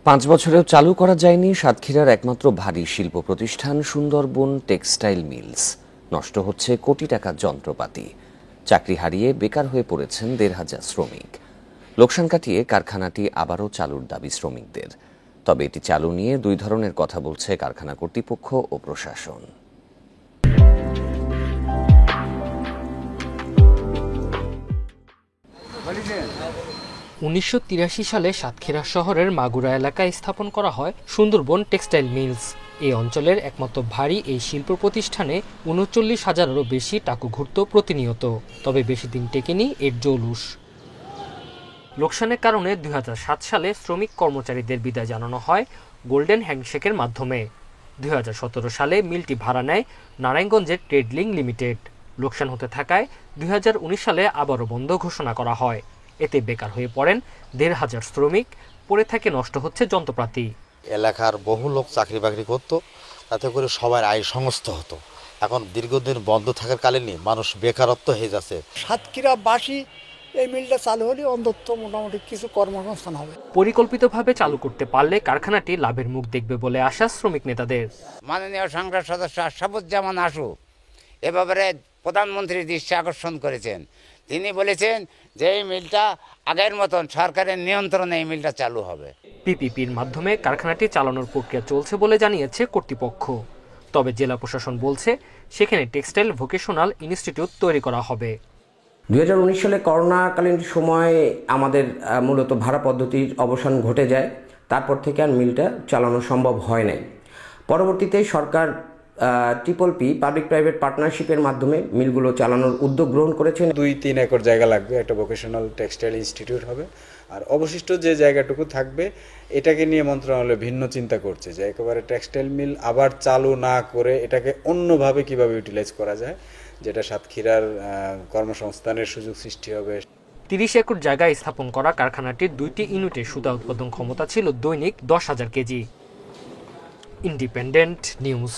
5 বছরেও চালু করা যায়নি সাতক্ষীরার একমাত্র ভারী শিল্প প্রতিষ্ঠান সুন্দরবন টেক্সটাইল মিলস। নষ্ট হচ্ছে কোটি টাকার যন্ত্রপাতি। চাকরি হারিয়ে বেকার হয়ে পড়েছেন 1,500 শ্রমিক। লোকসান কাটিয়ে কারখানাটি আবারও চালুর দাবি শ্রমিকদের। তবে এটি চালু নিয়ে দুই ধরনের কথা বলছে কারখানা কর্তৃপক্ষ ও প্রশাসন। 1983 সালে সাতক্ষীরা শহরের মাগুরা এলাকায় স্থাপন করা হয় সুন্দরবন টেক্সটাইল মিলস। এই অঞ্চলের একমাত্র ভারী এই শিল্প প্রতিষ্ঠানে 39,000-এরও বেশি টাকু ঘুরত প্রতিনিয়ত। তবে বেশি দিন টেকেনি এর জৌলুস। লোকসানের কারণে 2007 সালে শ্রমিক কর্মচারীদের বিদায় জানানো হয় গোল্ডেন হ্যান্ডশেকের মাধ্যমে। 2017 সালে মিলটি ভাড়া নেয় নারায়ণগঞ্জের ট্রেডলিং লিমিটেড। লোকসান হতে থাকায় 2019 সালে আবারও বন্ধ ঘোষণা করা হয়। এতে বেকার হয়ে পড়েন 1,500 শ্রমিক। পড়ে থাকে নষ্ট হচ্ছে যন্ত্রপাতি। এলাকার বহু লোক চাকরি বাকরি করতো, তাতে করে সবার আয় সংস্থা হতো। এখন দীর্ঘদিন বন্ধ থাকার কারণে মানুষ বেকারত্ব হয়ে যাচ্ছে। সাতক্ষীরাবাসী এই মিলটা চালু হলে অন্তত মোটামুটি কিছু কর্মসংস্থান হবে। পরিকল্পিতভাবে চালু করতে পারলে কারখানাটি লাভের মুখ দেখবে বলে আশা শ্রমিক নেতাদের। মাননীয় সংসদ সদস্য আশরাফুজ্জামান আসু এ ব্যাপারে প্রধানমন্ত্রীর দৃষ্টি আকর্ষণ করেছেন। তিনি বলেছেন যে এই মিলটা আগের মতন সরকারের নিয়ন্ত্রণে এই মিলটা চালু হবে। পিপিপির মাধ্যমে কারখানাটি চালানোর প্রক্রিয়া চলছে বলে জানিয়েছে কর্তৃপক্ষ। তবে জেলা প্রশাসন বলছে সেখানে টেক্সটাইল ভোকেশনাল ইনস্টিটিউট তৈরি করা হবে। 2019 সালে করোনাকালীন সময়ে আমাদের মূলত ভাড়া পদ্ধতির অবসান ঘটে যায়। তারপর থেকে আর মিলটা চালানো সম্ভব হয় নাই। পরবর্তীতে সরকার PPP পাবলিক প্রাইভেট পার্টনারশিপের মাধ্যমে মিলগুলো চালানোর উদ্যোগ গ্রহণ করেছেন। 2-3 একর জায়গা লাগবে, একটা ভোকেশনাল টেক্সটাইল ইনস্টিটিউট হবে। আর অবশিষ্ট যে জায়গাটুকু থাকবে এটাকে নিয়ে মন্ত্রণালয় ভিন্ন চিন্তা করছে যে একেবারে টেক্সটাইল মিল আবার চালু না করে এটাকে অন্যভাবে কিভাবে ইউটিলাইজ করা যায়, যেটা সাতক্ষীরার কর্মসংস্থানের সুযোগ সৃষ্টি হবে। 30 একর জায়গায় স্থাপন করা কারখানাটির 2টি ইউনিটের সুতা উৎপাদন ক্ষমতা ছিল দৈনিক 10,000 কেজি। Independent news.